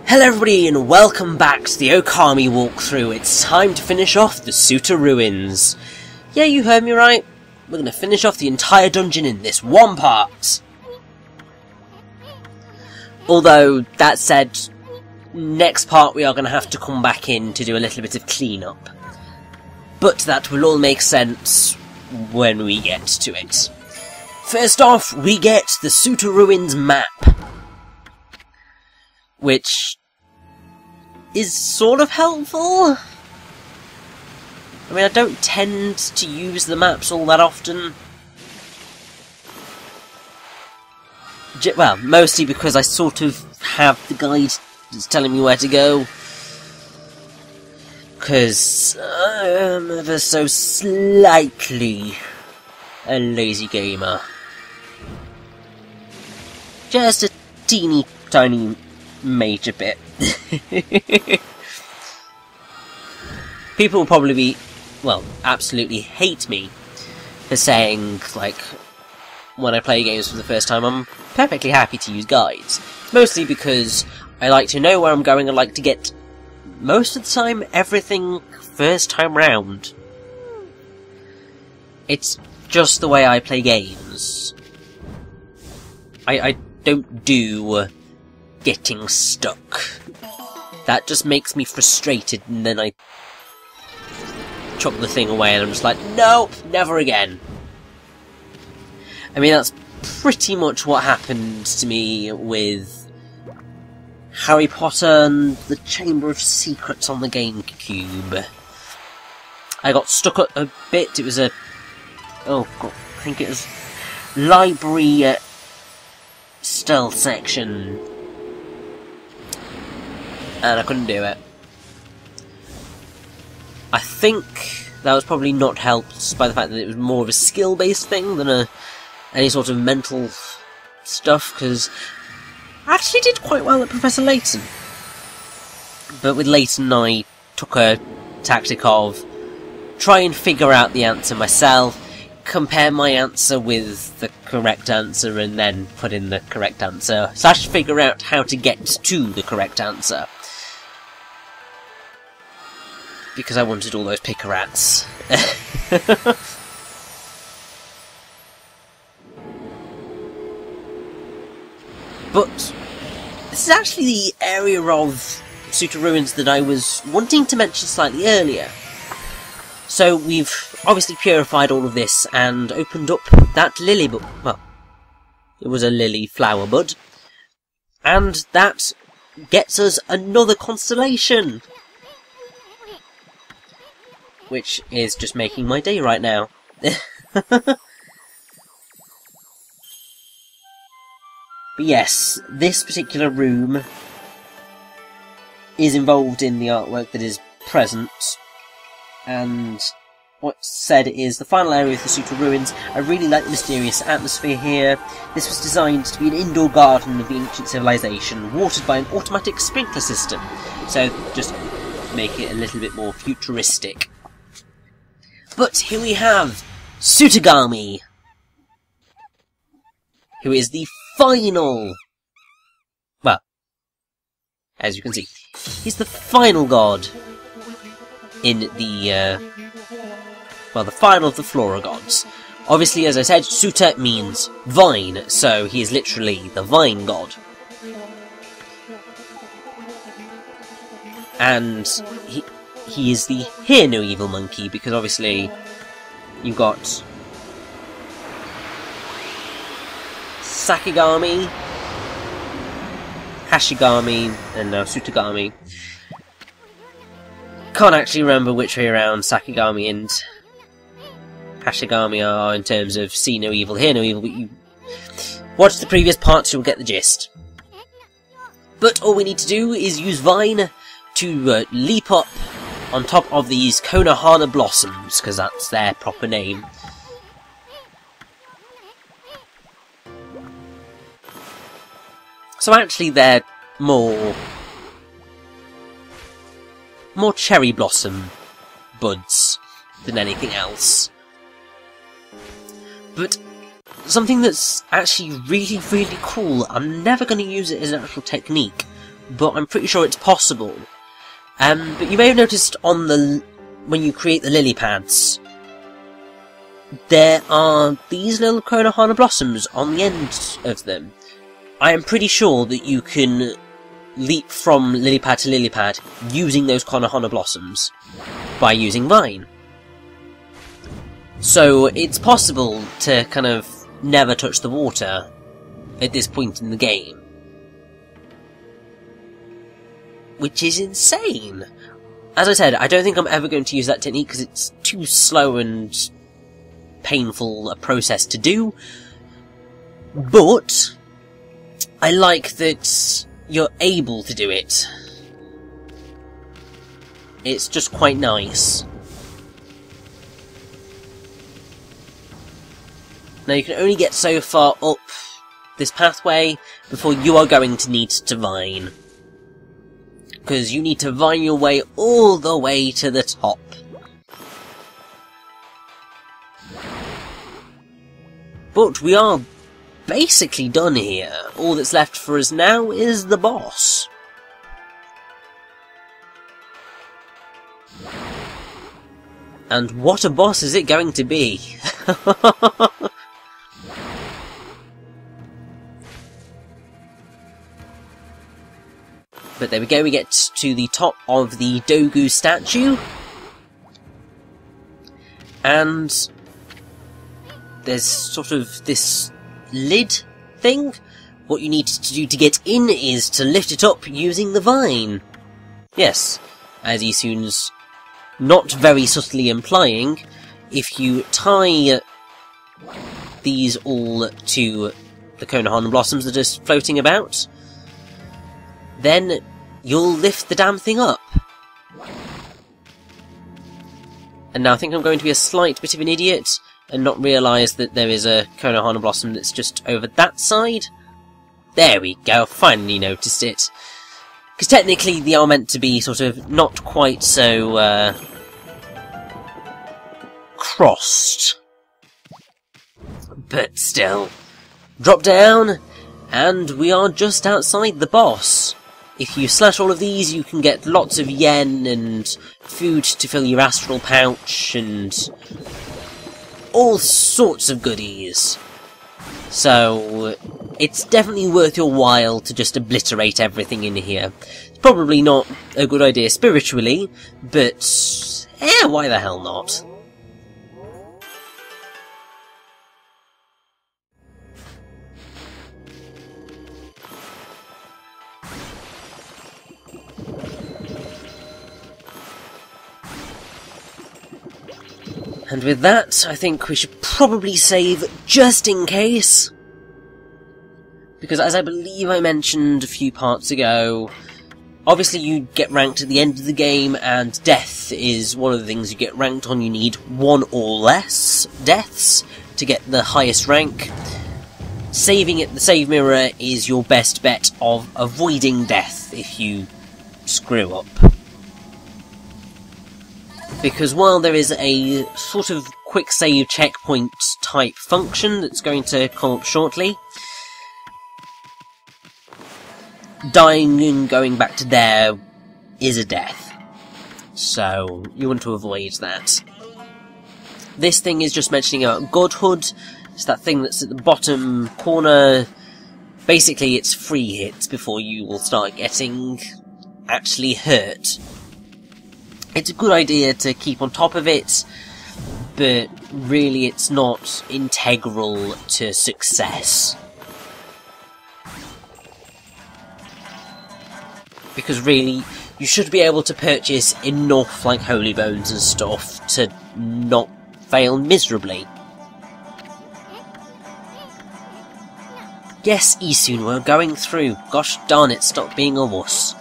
Hello everybody and welcome back to the Ōkami walkthrough. It's time to finish off the Suta Ruins. Yeah, you heard me right. We're going to finish off the entire dungeon in this one part. Although, that said, next part we are going to have to come back in to do a little bit of cleanup. But that will all make sense when we get to it. First off, we get the Suta Ruins map, which is sort of helpful. I mean, I don't tend to use the maps all that often. Well, mostly because I sort of have the guide that's telling me where to go. Because I'm ever so slightly a lazy gamer. Just a teeny tiny major bit. People will probably be, well, absolutely hate me for saying, like, when I play games for the first time, I'm perfectly happy to use guides. Mostly because I like to know where I'm going, I like to get, most of the time, everything first time round. It's just the way I play games. I don't do getting stuck. That just makes me frustrated, and then I chuck the thing away and I'm just like, nope, never again. I mean, that's pretty much what happened to me with Harry Potter and the Chamber of Secrets on the GameCube. I got stuck a bit. It was a... oh, God, I think it was library stealth section. And I couldn't do it. I think that was probably not helped by the fact that it was more of a skill-based thing than any sort of mental stuff, because I actually did quite well at Professor Layton. But with Layton I took a tactic of try and figure out the answer myself, compare my answer with the correct answer, and then put in the correct answer, / figure out how to get to the correct answer. Because I wanted all those picker-rats. But this is actually the area of Suta Ruins that I was wanting to mention slightly earlier. So we've obviously purified all of this and opened up that lily bud. Well, it was a lily flower bud. And that gets us another constellation. Which is just making my day right now. But yes, this particular room is involved in the artwork that is present, and what's said is the final area of the Suta Ruins. I really like the mysterious atmosphere here. This was designed to be an indoor garden of the ancient civilization, watered by an automatic sprinkler system, so just make it a little bit more futuristic. But here we have Sutagami, who is the final... well, as you can see, he's the final god in the, well, the final of the Flora gods. Obviously, as I said, Suta means vine, so he is literally the vine god. And he is the Hear No Evil monkey, because obviously you've got Sakigami, Hashigami, and now Sutagami. Can't actually remember which way around Sakigami and Hashigami are in terms of see no evil, hear no evil, but you watch the previous parts, you'll get the gist. But all we need to do is use Vine to leap up on top of these Konohana blossoms, because that's their proper name. So actually they're more cherry blossom buds than anything else. But something that's actually really, really cool, I'm never going to use it as an actual technique, but I'm pretty sure it's possible. But you may have noticed when you create the lily pads, there are these little Konohana blossoms on the end of them. I am pretty sure that you can leap from lily pad to lily pad using those Konohana blossoms by using Vine. So it's possible to kind of never touch the water at this point in the game. Which is insane! As I said, I don't think I'm ever going to use that technique because it's too slow and painful a process to do. But I like that you're able to do it. It's just quite nice. Now you can only get so far up this pathway before you are going to need to vine. Because you need to vine your way all the way to the top. But we are basically done here. All that's left for us now is the boss. And what a boss is it going to be? But there we go, we get to the top of the Dogu statue. And there's sort of this lid thing. What you need to do to get in is to lift it up using the vine. Yes, as Issun's not very subtly implying, if you tie these all to the Konohana blossoms that are floating about, then you'll lift the damn thing up. And now I think I'm going to be a slight bit of an idiot and not realise that there is a Konohana blossom that's just over that side. There we go, finally noticed it. Because technically they are meant to be sort of not quite so crossed. But still. Drop down, and we are just outside the boss. If you slash all of these, you can get lots of yen and food to fill your astral pouch and all sorts of goodies. So it's definitely worth your while to just obliterate everything in here. It's probably not a good idea spiritually, but why the hell not? And with that, I think we should probably save just in case. Because as I believe I mentioned a few parts ago, obviously you get ranked at the end of the game, and death is one of the things you get ranked on. You need 1 or less deaths to get the highest rank. Saving at the save mirror is your best bet of avoiding death if you screw up. Because while there is a sort of quick save checkpoint type function that's going to come up shortly, dying and going back to there is a death. So you want to avoid that. This thing is just mentioning about Godhood. It's that thing that's at the bottom corner. Basically it's free hits before you will start getting actually hurt. It's a good idea to keep on top of it, but really it's not integral to success. Because really, you should be able to purchase enough, like, holy bones and stuff to not fail miserably. Yes, Issun, we're going through. Gosh darn it, stop being a wuss.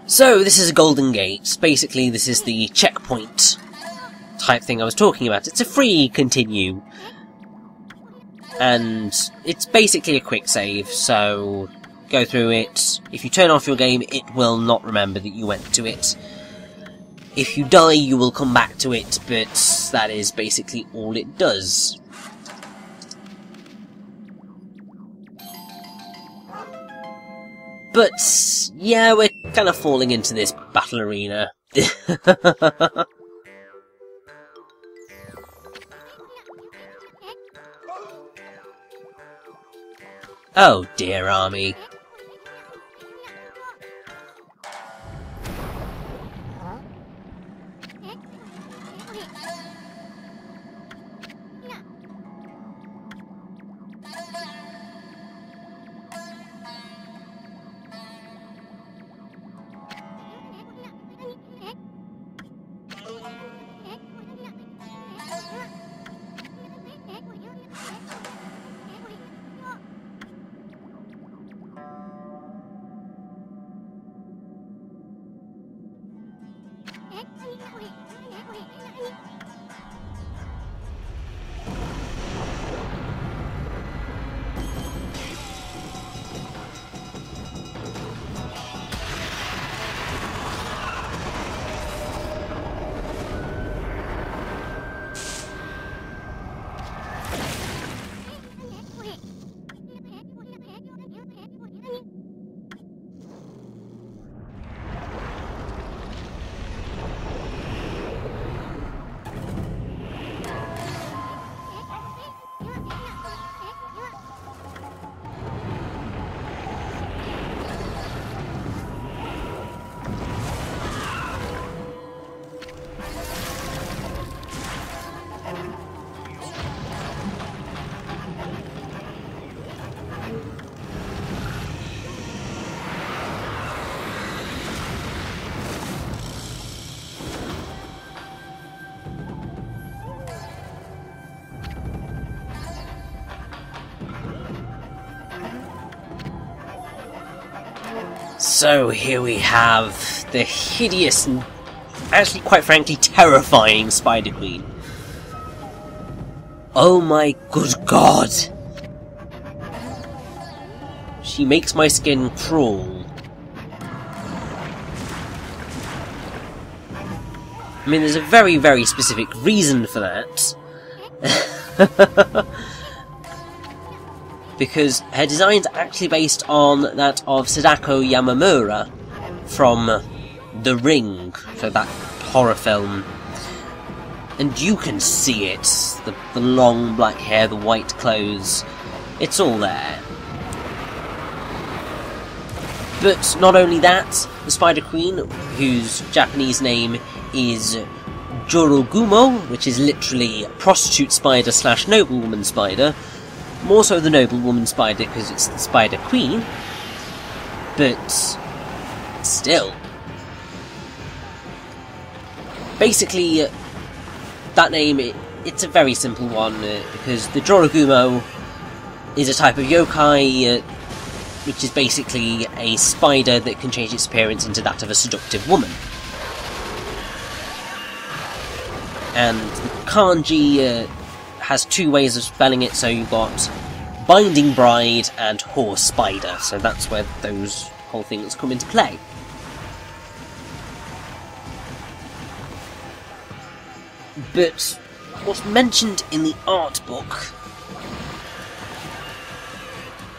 So, this is a golden gate. Basically, this is the checkpoint type thing I was talking about. It's a free continue. And it's basically a quick save, so go through it. If you turn off your game, it will not remember that you went to it. If you die, you will come back to it, but that is basically all it does. But, yeah, we're kind of falling into this battle arena. Oh dear, Army. So here we have the hideous and actually quite frankly terrifying Spider Queen. Oh my good god! She makes my skin crawl. I mean, there's a very, very specific reason for that. Because her design's actually based on that of Sadako Yamamura from The Ring, so that horror film. And you can see it. The long black hair, the white clothes. It's all there. But not only that, the Spider Queen, whose Japanese name is Jorogumo, which is literally prostitute spider / noblewoman spider. More so the noblewoman spider because it's the Spider Queen. But still. Basically, that name, it's a very simple one, because the Jorogumo is a type of yokai, which is basically a spider that can change its appearance into that of a seductive woman. And the kanji has two ways of spelling it, so you've got Binding Bride and Horse Spider, so that's where those whole things come into play. But what's mentioned in the art book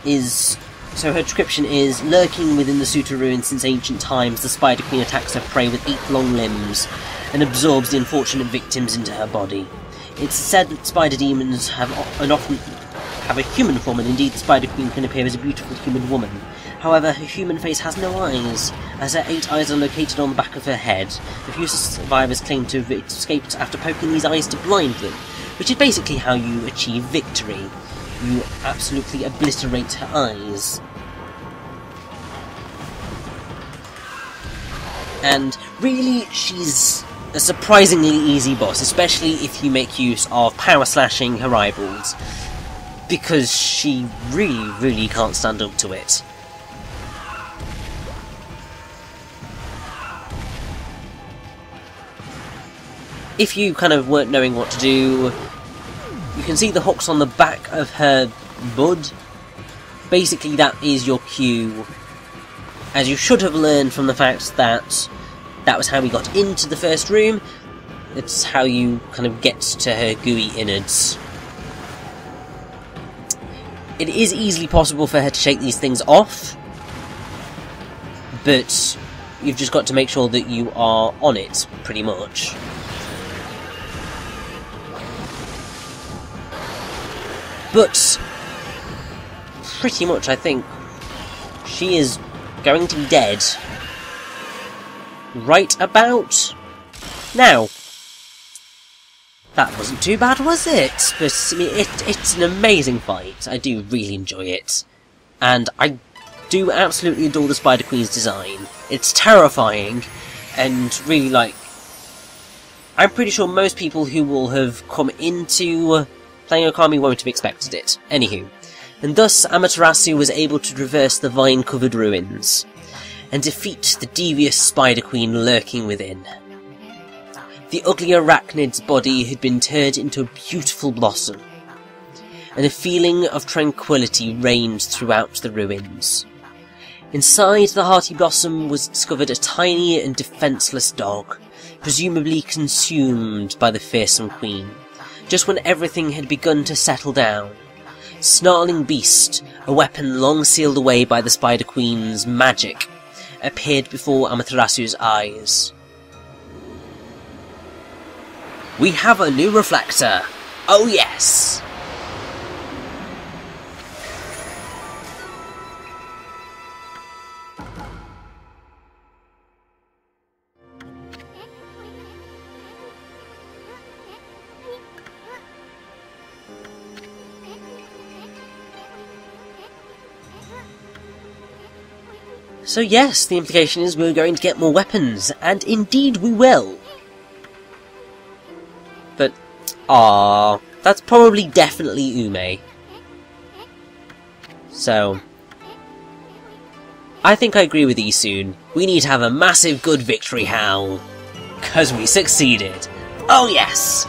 is... so her description is, lurking within the Suta ruins since ancient times, the Spider Queen attacks her prey with 8 long limbs and absorbs the unfortunate victims into her body. It's said that spider demons often have a human form, and indeed the Spider Queen can appear as a beautiful human woman. However, her human face has no eyes, as her 8 eyes are located on the back of her head. The few survivors claim to have escaped after poking these eyes to blind them, which is basically how you achieve victory. You absolutely obliterate her eyes. And really, she's a surprisingly easy boss, especially if you make use of power slashing her eyeballs, because she really can't stand up to it. If you kind of weren't knowing what to do, you can see the hooks on the back of her bud. Basically that is your cue, as you should have learned from the fact that That was how we got into the first room. It's how you kind of get to her gooey innards. It is easily possible for her to shake these things off, but you've just got to make sure that you are on it, pretty much. But pretty much, I think, she is going to be dead right about now. That wasn't too bad, was it? But I mean, it's an amazing fight. I do really enjoy it. And I do absolutely adore the Spider Queen's design. It's terrifying, and really, like, I'm pretty sure most people who will have come into playing Ōkami won't have expected it. Anywho. And thus Amaterasu was able to traverse the vine-covered ruins, and defeat the devious Spider Queen lurking within. The ugly arachnid's body had been turned into a beautiful blossom, and a feeling of tranquility reigned throughout the ruins. Inside the hearty blossom was discovered a tiny and defenceless dog, presumably consumed by the fearsome queen, just when everything had begun to settle down. Snarling beast, a weapon long sealed away by the Spider Queen's magic, appeared before Amaterasu's eyes. We have a new reflector! Oh yes! So yes, the implication is we're going to get more weapons, and indeed we will. But, that's probably definitely Ume. So, I think I agree with Issun. We need to have a massive good victory howl. 'Cause we succeeded. Oh yes!